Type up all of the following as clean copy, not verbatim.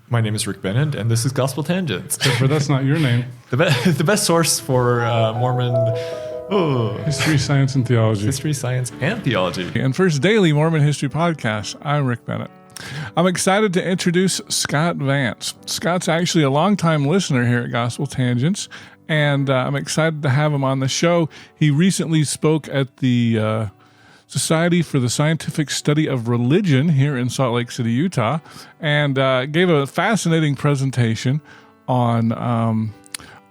My name is Rick Bennett, and this is Gospel Tangents. But that's not your name. The best source for Mormon History, science, and theology. history, science, and theology. And first daily Mormon history podcast, I'm Rick Bennett. I'm excited to introduce Scott Vance. Scott's actually a longtime listener here at Gospel Tangents, and I'm excited to have him on the show. He recently spoke at the Society for the Scientific Study of Religion here in Salt Lake City, Utah, and gave a fascinating presentation on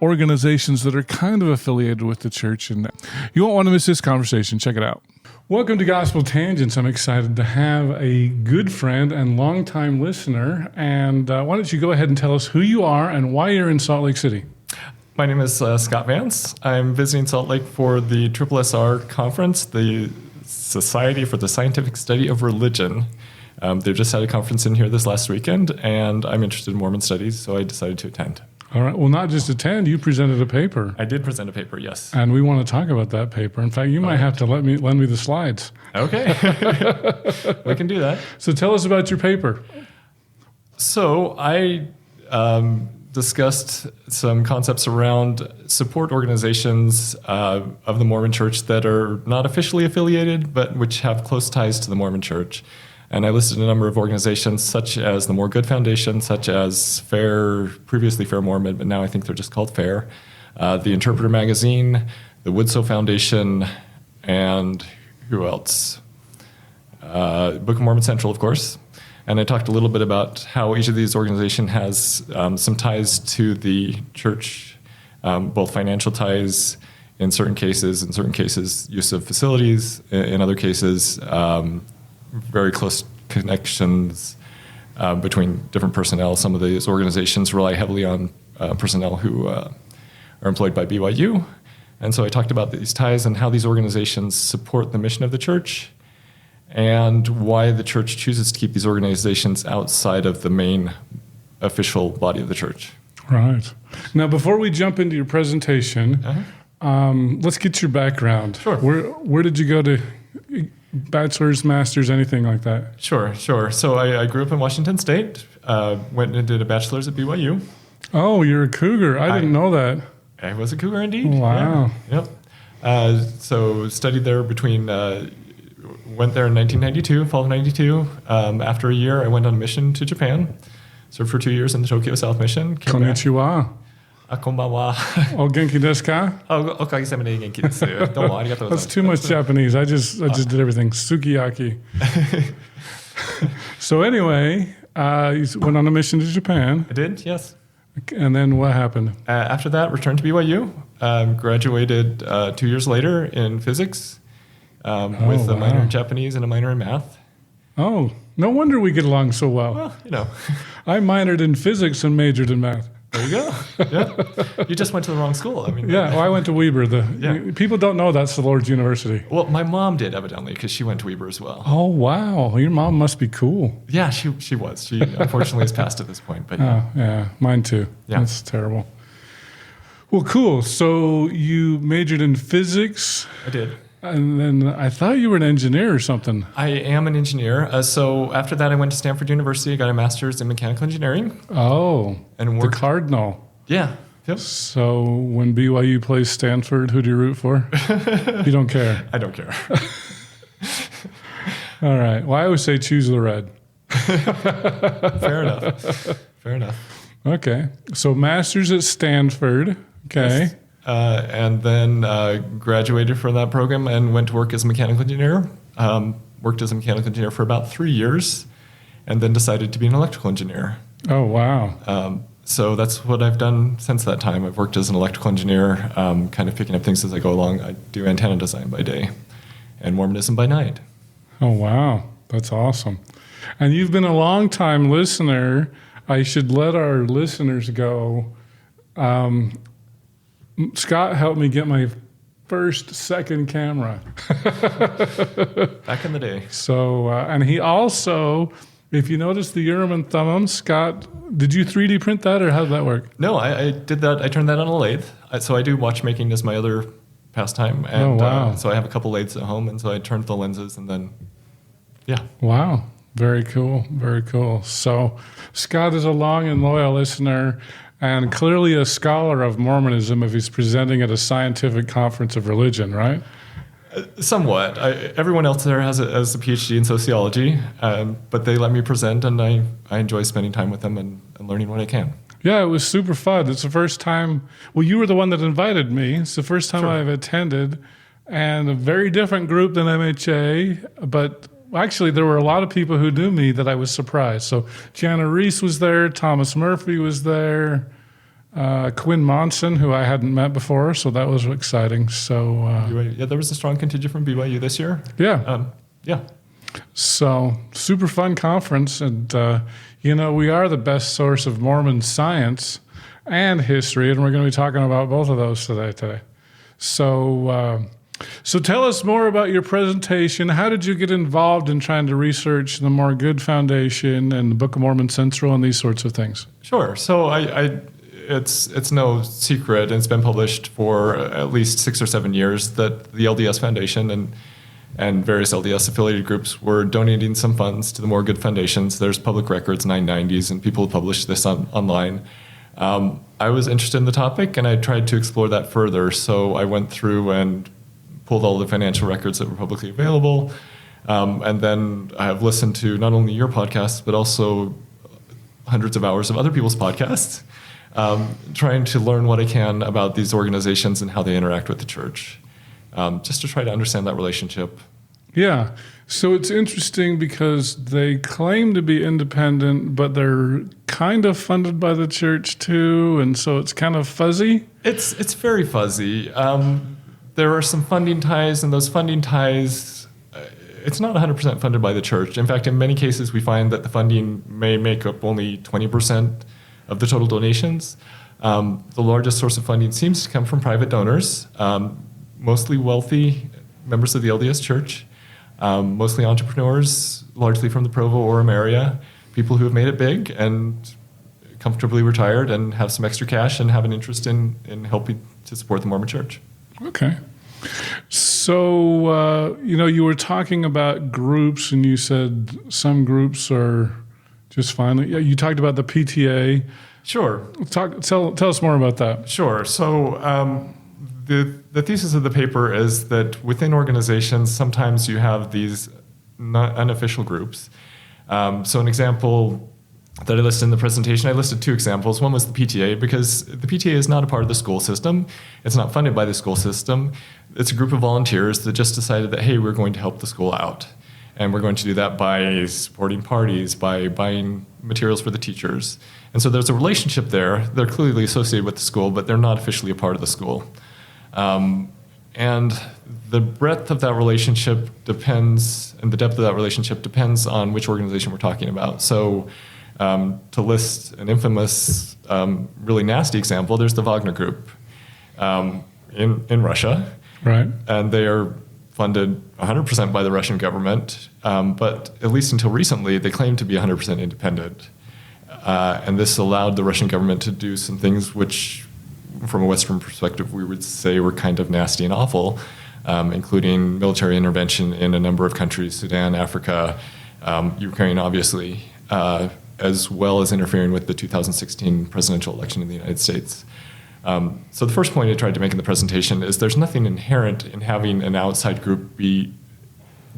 organizations that are kind of affiliated with the church. And you won't want to miss this conversation. Check it out. Welcome to Gospel Tangents. I'm excited to have a good friend and longtime listener. And why don't you go ahead and tell us who you are and why you're in Salt Lake City? My name is Scott Vance. I'm visiting Salt Lake for the SSR conference, the Society for the Scientific Study of Religion. They've just had a conference in here this last weekend, and I'm interested in Mormon studies, so I decided to attend. All right. Well, not just attend, you presented a paper. I did present a paper, yes. And we want to talk about that paper. In fact, you might have to lend me the slides. Okay. We can do that. So tell us about your paper. So I discussed some concepts around support organizations of the Mormon Church that are not officially affiliated, but which have close ties to the Mormon Church. And I listed a number of organizations such as the More Good Foundation, such as FAIR, previously Fair Mormon, but now I think they're just called FAIR, the Interpreter Magazine, the Woodsoe Foundation, and who else? Book of Mormon Central, of course. And I talked a little bit about how each of these organizations has some ties to the church, both financial ties in certain cases, use of facilities, in other cases, very close connections between different personnel. Some of these organizations rely heavily on personnel who are employed by BYU. And so I talked about these ties and how these organizations support the mission of the church, and why the church chooses to keep these organizations outside of the main official body of the church. Right. Now, before we jump into your presentation, let's get your background. Sure. Where did you go to bachelor's, master's, anything like that? Sure. So I grew up in Washington State, went and did a bachelor's at BYU. Oh, you're a cougar. I didn't know that. I was a cougar indeed. Wow. Yeah. Yep. So studied there went there in 1992, fall of 92. After a year, I went on a mission to Japan. Served for 2 years in the Tokyo South Mission. Konnichiwa. Konbanwa. O genki desu ka? Okagesamane genki desu. Domo, arigatou gozaimasu. That's too much Japanese. I just did everything. Sukiyaki. So anyway, you went on a mission to Japan. I did, yes. And then what happened? After that, returned to BYU. Graduated 2 years later in physics. With a minor in Japanese and a minor in math. Oh, no wonder we get along so well. Well, you know. I minored in physics and majored in math. There you go. Yeah. You just went to the wrong school. Well, I went to Weber. People don't know that's the Lord's University. Well, my mom did, evidently, because she went to Weber as well. Oh, wow. Your mom must be cool. Yeah, she was. She unfortunately has passed at this point. But yeah, mine too. Yeah. That's terrible. Well, cool. So you majored in physics. I did. And then I thought you were an engineer or something. I am an engineer. So after that, I went to Stanford University. I got a master's in mechanical engineering. Oh, and the Cardinal. Yeah. Yep. So when BYU plays Stanford, who do you root for? You don't care. I don't care. All right. Well, I always say choose the red. Fair enough. Okay. So master's at Stanford. Okay. Yes. And then graduated from that program and went to work as a mechanical engineer. Worked as a mechanical engineer for about 3 years, and then decided to be an electrical engineer. Oh, wow. So that's what I've done since that time. I've worked as an electrical engineer, kind of picking up things as I go along. I do antenna design by day and Mormonism by night. Oh, wow. That's awesome. And you've been a long-time listener. I should let our listeners go. Scott helped me get my second camera. Back in the day. So, and he also, if you notice the Urim and Thummim, Scott, did you 3D print that or how did that work? No, I did that. I turned that on a lathe. So I do watchmaking as my other pastime. And wow. So I have a couple lathes at home, and so I turned the lenses and then, yeah. Wow. Very cool. Very cool. So Scott is a long and loyal listener and clearly a scholar of Mormonism if he's presenting at a scientific conference of religion, right? Somewhat. Everyone else there has a PhD in sociology, but they let me present, and I enjoy spending time with them and learning what I can. Yeah, it was super fun. It's the first time, well, you were the one that invited me. It's the first time Sure. I've attended, and a very different group than MHA, but actually there were a lot of people who knew me that I was surprised. So Jana Reese was there, Thomas Murphy was there, Quinn Monson, who I hadn't met before, so that was exciting. So Yeah, there was a strong contingent from BYU this year. yeah. Yeah. So super fun conference, and we are the best source of Mormon science and history, and we're going to be talking about both of those today. So tell us more about your presentation. How did you get involved in trying to research the More Good Foundation and the Book of Mormon Central and these sorts of things? Sure. So it's no secret, and it's been published for at least 6 or 7 years, that the LDS Foundation and various LDS affiliated groups were donating some funds to the More Good Foundations. There's public records, 990s, and people publish this online. I was interested in the topic, and I tried to explore that further. So I went through and pulled all the financial records that were publicly available. And then I have listened to not only your podcast, but also hundreds of hours of other people's podcasts, trying to learn what I can about these organizations and how they interact with the church, just to try to understand that relationship. Yeah. So it's interesting because they claim to be independent, but they're kind of funded by the church too, and so it's kind of fuzzy. It's very fuzzy. There are some funding ties, and those funding ties, it's not 100% funded by the church. In fact, in many cases, we find that the funding may make up only 20% of the total donations. The largest source of funding seems to come from private donors, mostly wealthy members of the LDS Church, mostly entrepreneurs, largely from the Provo-Orem area, people who have made it big and comfortably retired and have some extra cash and have an interest in helping to support the Mormon Church. Okay. So, you were talking about groups, and you said some groups are just fine. Yeah, you talked about the PTA. Sure. Tell us more about that. Sure. So the thesis of the paper is that within organizations, sometimes you have these unofficial groups. So an example that I listed in the presentation, I listed 2 examples. One was the PTA, because the PTA is not a part of the school system. It's not funded by the school system. It's a group of volunteers that just decided that, hey, we're going to help the school out. And we're going to do that by supporting parties, by buying materials for the teachers. And so there's a relationship there. They're clearly associated with the school, but they're not officially a part of the school. And the breadth of that relationship depends, and the depth of that relationship depends on which organization we're talking about. So to list an infamous, really nasty example, there's the Wagner Group in Russia. Right. And they are funded 100% by the Russian government, but at least until recently, they claimed to be 100% independent. And this allowed the Russian government to do some things which, from a Western perspective, we would say were kind of nasty and awful, including military intervention in a number of countries, Sudan, Africa, Ukraine, obviously, as well as interfering with the 2016 presidential election in the United States. So the first point I tried to make in the presentation is there's nothing inherent in having an outside group be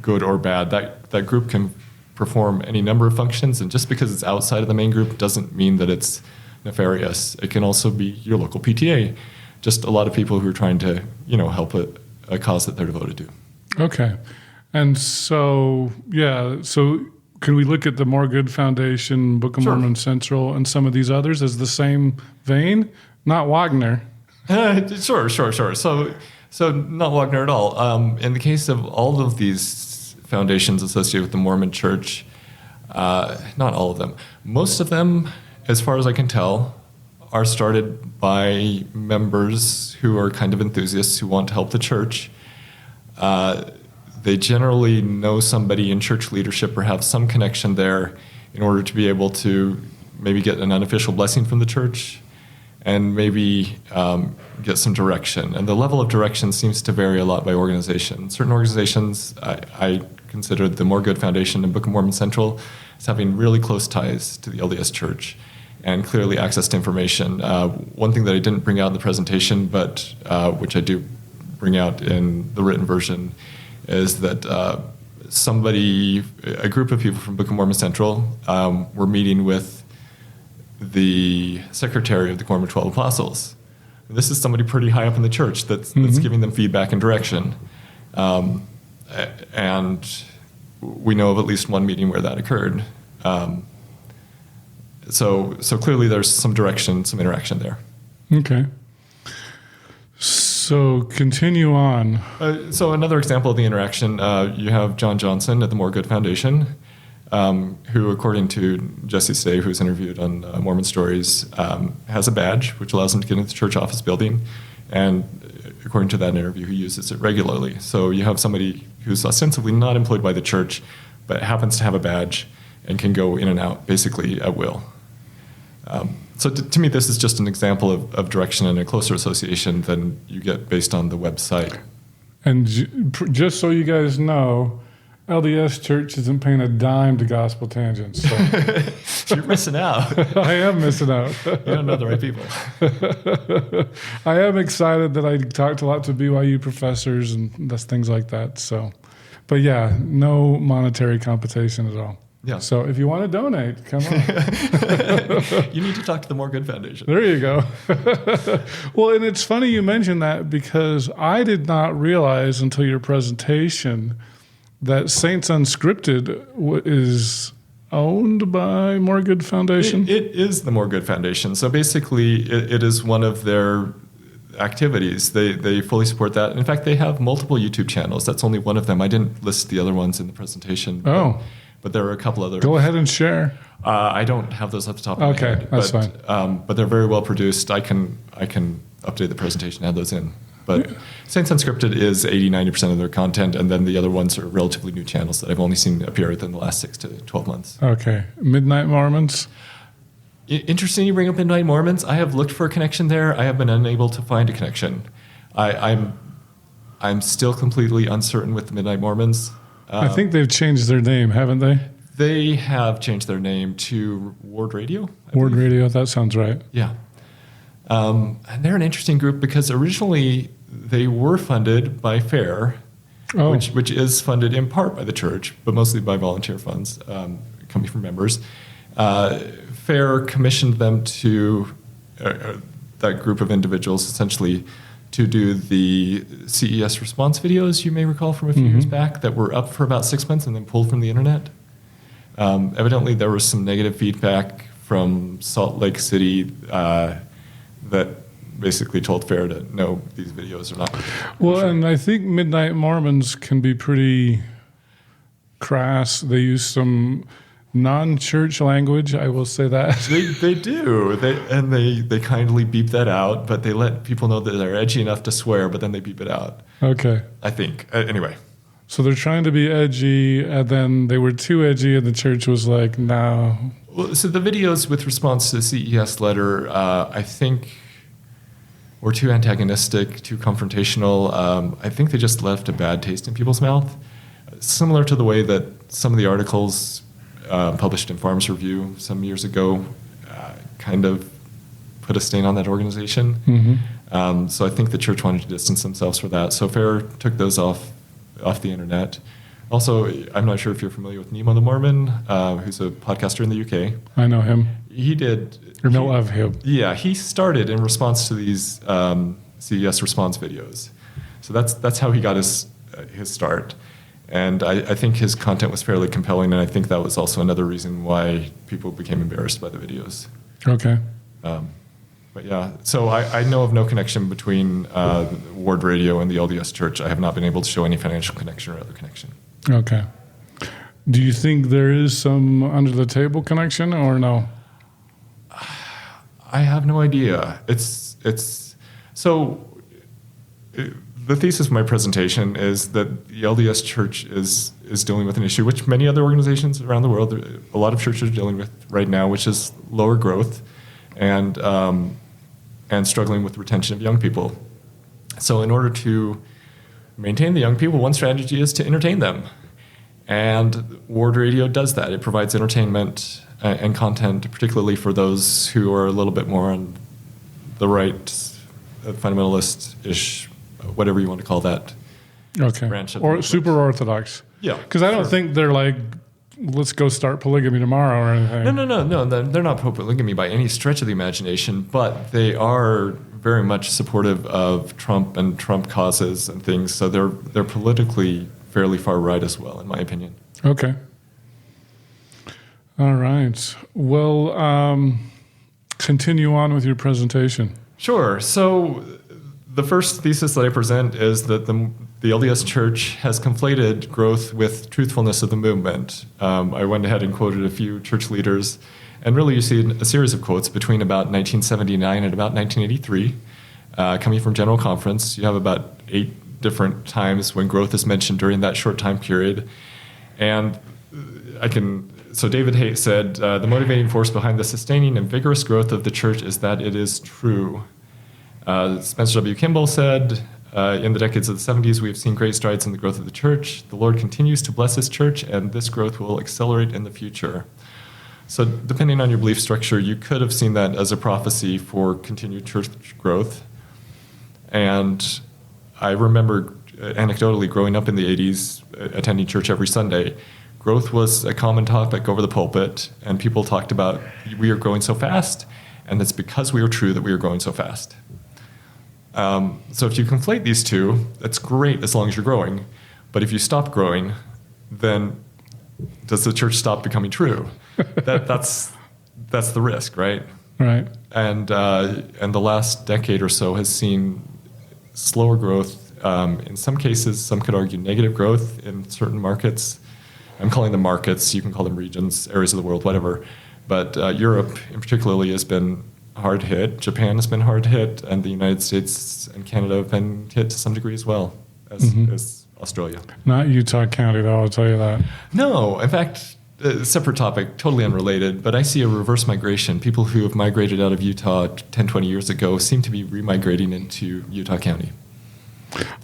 good or bad. That group can perform any number of functions, and just because it's outside of the main group doesn't mean that it's nefarious. It can also be your local PTA, just a lot of people who are trying to, help a cause that they're devoted to. Okay. And so, so can we look at the More Good Foundation, Book of Sure. Mormon Central, and some of these others as the same vein? Not Wagner. Sure. So not Wagner at all. In the case of all of these foundations associated with the Mormon Church, not all of them, most of them, as far as I can tell, are started by members who are kind of enthusiasts who want to help the church. They generally know somebody in church leadership or have some connection there in order to be able to maybe get an unofficial blessing from the church and maybe get some direction. And the level of direction seems to vary a lot by organization. Certain organizations, I consider the More Good Foundation and Book of Mormon Central as having really close ties to the LDS Church and clearly access to information. One thing that I didn't bring out in the presentation, but which I do bring out in the written version, is that a group of people from Book of Mormon Central were meeting with the secretary of the Quorum of 12 Apostles. This is somebody pretty high up in the church that's giving them feedback and direction. And we know of at least one meeting where that occurred. So clearly there's some direction, some interaction there. Okay. So continue on. So another example of the interaction, you have John Johnson at the More Good Foundation, who, according to Jesse Stay, who's interviewed on Mormon Stories, has a badge which allows him to get into the church office building. And according to that interview, he uses it regularly. So you have somebody who's ostensibly not employed by the church, but happens to have a badge and can go in and out basically at will. So to me, this is just an example of direction and a closer association than you get based on the website. And just so you guys know, LDS Church isn't paying a dime to Gospel Tangents. So. You're missing out. I am missing out. You don't know the right people. I am excited that I talked a lot to BYU professors and that's things like that. So, but yeah, no monetary compensation at all. Yeah. So if you want to donate, come on. You need to talk to the More Good Foundation. There you go. Well, and it's funny you mentioned that because I did not realize until your presentation that Saints Unscripted is owned by More Good Foundation. It is the More Good Foundation. So basically, it is one of their activities. They fully support that. In fact, they have multiple YouTube channels. That's only one of them. I didn't list the other ones in the presentation. But there are a couple others. Go ahead and share. I don't have those off the top of my head. Okay, that's fine. But they're very well produced. I can update the presentation, add those in. But Saints Unscripted is 80-90% of their content, and then the other ones are relatively new channels that I've only seen appear within the last 6 to 12 months. Okay. Midnight Mormons? Interesting you bring up Midnight Mormons. I have looked for a connection there. I have been unable to find a connection. I'm still completely uncertain with the Midnight Mormons. I think they've changed their name, haven't they? They have changed their name to Ward Radio. Ward Radio, that sounds right. Yeah. And they're an interesting group because originally they were funded by FAIR, which is funded in part by the church, but mostly by volunteer funds coming from members. FAIR commissioned them to, that group of individuals essentially, to do the CES response videos you may recall from a few years back that were up for about 6 months and then pulled from the internet. Evidently, there was some negative feedback from Salt Lake City that basically told FAIR to no, these videos are not. Well, and I think Midnight Mormons can be pretty crass. They use some non-church language, I will say that. They do. They kindly beep that out, but they let people know that they're edgy enough to swear, but then they beep it out. Okay. I think. Anyway. So they're trying to be edgy, and then they were too edgy, and the church was like, no. Well, so the videos with response to the CES letter, I think, were too antagonistic, too confrontational. I think they just left a bad taste in people's mouth. Similar to the way that some of the articles published in Farmers Review some years ago kind of put a stain on that organization. So I think the church wanted to distance themselves from that. So FAIR took those off the internet. Also, I'm not sure if you're familiar with Nemo the Mormon, who's a podcaster in the UK. I know him. He did. Or know of him. Yeah, he started in response to these CES response videos. So that's how he got his start. And I think his content was fairly compelling, and I think that was also another reason why people became embarrassed by the videos. Okay. But yeah, so I know of no connection between Ward Radio and the LDS Church. I have not been able to show any financial connection or other connection. Okay. Do you think there is some under-the-table connection, or no? I have no idea. The thesis of my presentation is that the LDS Church is dealing with an issue which many other organizations around the world, a lot of churches are dealing with right now, which is lower growth and struggling with retention of young people. So in order to maintain the young people, one strategy is to entertain them. And Ward Radio does that. It provides entertainment and content, particularly for those who are a little bit more on the right, fundamentalist-ish, whatever you want to call that. Okay. Branch of Or super Orthodox. Yeah. Because I don't think they're like, let's go start polygamy tomorrow or anything. No. They're not pro-polygamy by any stretch of the imagination, but they are very much supportive of Trump and Trump causes and things. So they're politically fairly far right as well, in my opinion. Okay. All right. Well, continue on with your presentation. Sure. So the first thesis that I present is that the LDS Church has conflated growth with truthfulness of the movement. I went ahead and quoted a few church leaders, and really you see a series of quotes between about 1979 and about 1983, coming from General Conference. You have about 8 different times when growth is mentioned during that short time period. And so David Haight said, the motivating force behind the sustaining and vigorous growth of the church is that it is true. Spencer W. Kimball said, in the decades of the 70s, we have seen great strides in the growth of the church. The Lord continues to bless his church, and this growth will accelerate in the future. So depending on your belief structure, you could have seen that as a prophecy for continued church growth. And I remember anecdotally growing up in the 80s, attending church every Sunday. Growth was a common topic over the pulpit, and people talked about, we are growing so fast, and it's because we are true that we are growing so fast. So if you conflate these two, that's great as long as you're growing. But if you stop growing, then does the church stop becoming true? That's the risk, right? Right. And the last decade or so has seen slower growth. In some cases, some could argue negative growth in certain markets. I'm calling them markets. You can call them regions, areas of the world, whatever. But Europe, in particularly, has been hard hit. Japan has been hard hit, and the United States and Canada have been hit to some degree as well as Australia. Not Utah County, though, I'll tell you that. No, in fact, a separate topic, totally unrelated, but I see a reverse migration. People who have migrated out of Utah 10, 20 years ago seem to be remigrating into Utah County.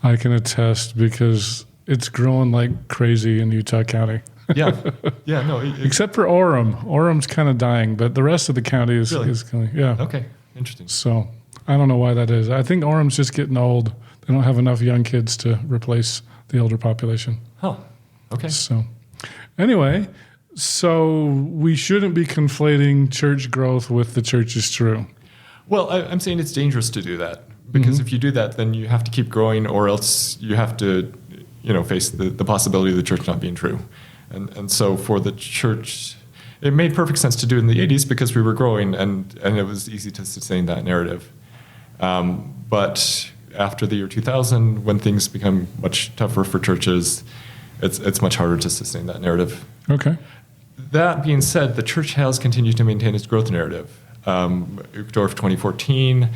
I can attest because it's growing like crazy in Utah County. No. Except for Orem. Orem's kind of dying, but the rest of the county is kind of, yeah. Okay, interesting. So I don't know why that is. I think Orem's just getting old. They don't have enough young kids to replace the older population. Huh, okay. So anyway, so we shouldn't be conflating church growth with the church is true. Well, I'm saying it's dangerous to do that because if you do that, then you have to keep growing or else you have to, face the possibility of the church not being true. And so for the church, it made perfect sense to do it in the 80s because we were growing and it was easy to sustain that narrative. But after the year 2000, when things become much tougher for churches, it's much harder to sustain that narrative. Okay. That being said, the church has continued to maintain its growth narrative. Uchtdorf 2014,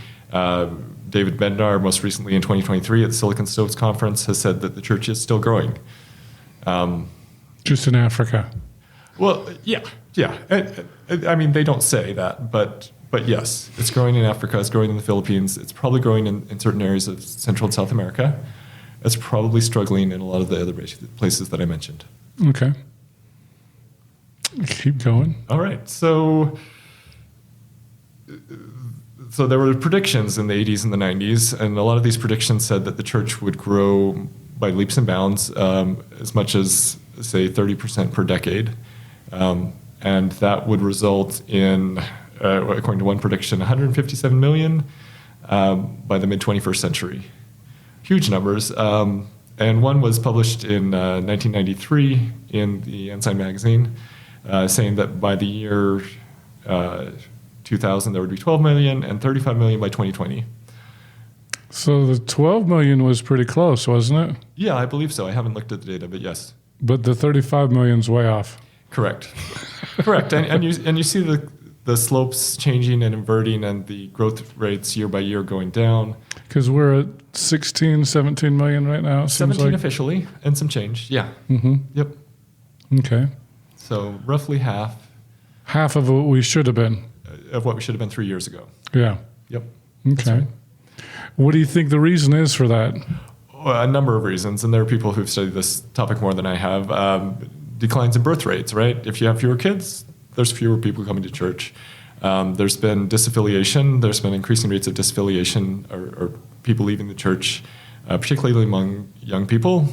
David Bednar most recently in 2023 at the Silicon Stoves Conference has said that the church is still growing. Just in Africa. Well, yeah. I mean, they don't say that, but yes, it's growing in Africa, it's growing in the Philippines, it's probably growing in certain areas of Central and South America. It's probably struggling in a lot of the other places that I mentioned. Okay. Keep going. All right. So there were predictions in the 80s and the 90s, and a lot of these predictions said that the church would grow by leaps and bounds, as much as, say, 30% per decade. And that would result in, according to one prediction, 157 million by the mid-21st century. Huge numbers. And one was published in 1993 in the Ensign magazine, saying that by the year 2000, there would be 12 million and 35 million by 2020. So the 12 million was pretty close, wasn't it? Yeah, I believe so. I haven't looked at the data, but yes. But the 35 million's way off. Correct. And you see the slopes changing and inverting and the growth rates year by year going down. Because we're at 16, 17 million right now. 17 officially and some change. Yeah. Mm-hmm. Yep. Okay. So roughly half. Half of what we should have been. Of what we should have been 3 years ago. Yeah. Yep. Okay. Right. What do you think the reason is for that? Well, a number of reasons, and there are people who've studied this topic more than I have. declines in birth rates, right? If you have fewer kids, there's fewer people coming to church. There's been disaffiliation. There's been increasing rates of disaffiliation or people leaving the church, particularly among young people.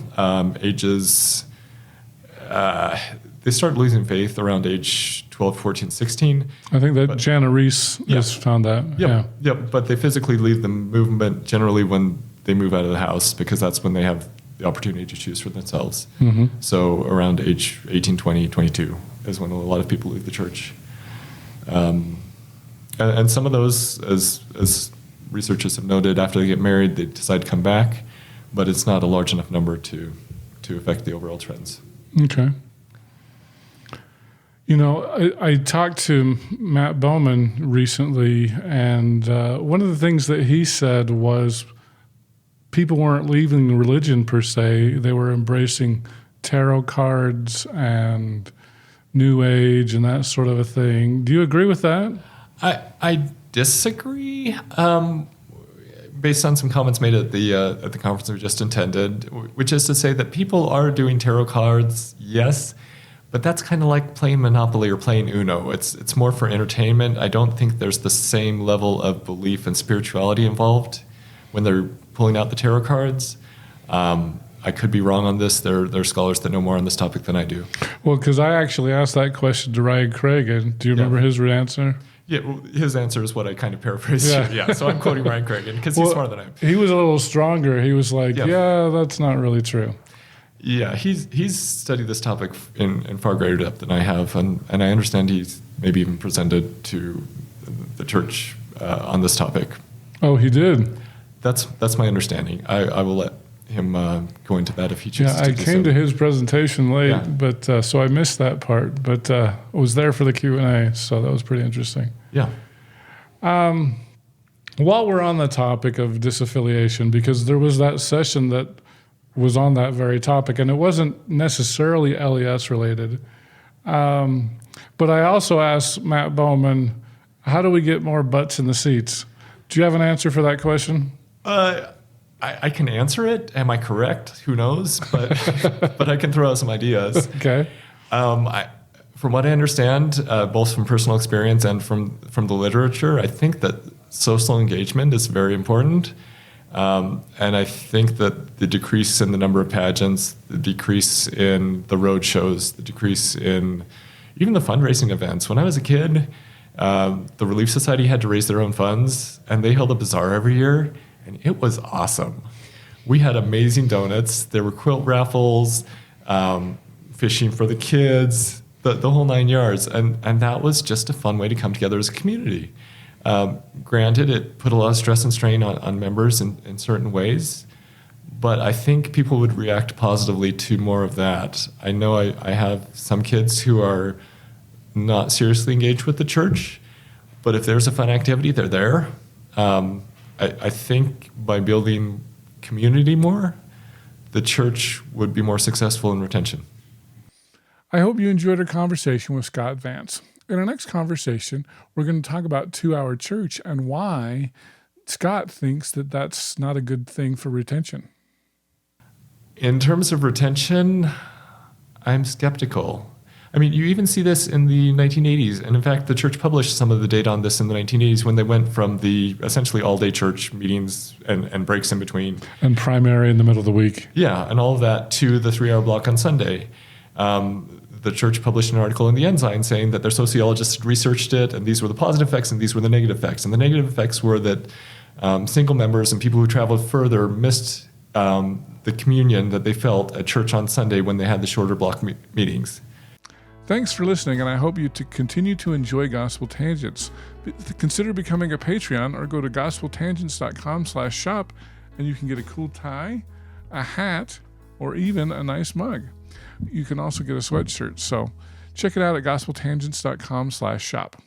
They start losing faith around age 12, 14, 16. I think that Jana Reese has found that. Yep, but they physically leave the movement generally when they move out of the house, because that's when they have the opportunity to choose for themselves. Mm-hmm. So around age 18, 20, 22 is when a lot of people leave the church. And some of those, as researchers have noted, after they get married, they decide to come back, but it's not a large enough number to affect the overall trends. Okay. You know, I talked to Matt Bowman recently, and one of the things that he said was people weren't leaving religion per se. They were embracing tarot cards and New Age and that sort of a thing. Do you agree with that? I disagree. Based on some comments made at the conference we just attended, which is to say that people are doing tarot cards, yes, but that's kind of like playing Monopoly or playing Uno. It's more for entertainment. I don't think there's the same level of belief and spirituality involved when they're pulling out the tarot cards. I could be wrong on this. There are scholars that know more on this topic than I do. Well, because I actually asked that question to Ryan Cragen. Do you remember his answer? Yeah, well, his answer is what I kind of paraphrased. Yeah, so I'm quoting Ryan Cragen because he's smarter than I am. He was a little stronger. He was like, yeah, that's not really true. Yeah, he's studied this topic in far greater depth than I have, and I understand he's maybe even presented to the church on this topic. Oh, he did? That's my understanding. I will let him go into that if he chooses to. I came to his presentation late, but so I missed that part, but I was there for the Q&A, so that was pretty interesting. Yeah. While we're on the topic of disaffiliation, because there was that session that was on that very topic, and it wasn't necessarily LES related, but I also asked Matt Bowman, how do we get more butts in the seats? Do you have an answer for that question? I can answer it. Am I correct? Who knows? But I can throw out some ideas. Okay. From what I understand, both from personal experience and from the literature, I think that social engagement is very important. And I think that the decrease in the number of pageants, the decrease in the road shows, the decrease in even the fundraising events. When I was a kid, the Relief Society had to raise their own funds, and they held a bazaar every year, and it was awesome. We had amazing donuts. There were quilt raffles, fishing for the kids, the whole 9 yards. And that was just a fun way to come together as a community. Granted, it put a lot of stress and strain on members in certain ways, but I think people would react positively to more of that. I know I have some kids who are not seriously engaged with the church, but if there's a fun activity, they're there. I think by building community more, the church would be more successful in retention. I hope you enjoyed our conversation with Scott Vance. In our next conversation, we're going to talk about 2-hour church and why Scott thinks that that's not a good thing for retention. In terms of retention, I'm skeptical. I mean, you even see this in the 1980s. And in fact, the church published some of the data on this in the 1980s when they went from the essentially all-day church meetings and breaks in between. And primary in the middle of the week. Yeah, and all of that to the 3-hour block on Sunday. The church published an article in the Ensign saying that their sociologists had researched it, and these were the positive effects and these were the negative effects. And the negative effects were that single members and people who traveled further missed the communion that they felt at church on Sunday when they had the shorter block meetings. Thanks for listening, and I hope you to continue to enjoy Gospel Tangents. Consider becoming a Patreon or go to gospeltangents.com/shop, and you can get a cool tie, a hat, or even a nice mug. You can also get a sweatshirt, so check it out at gospeltangents.com/shop.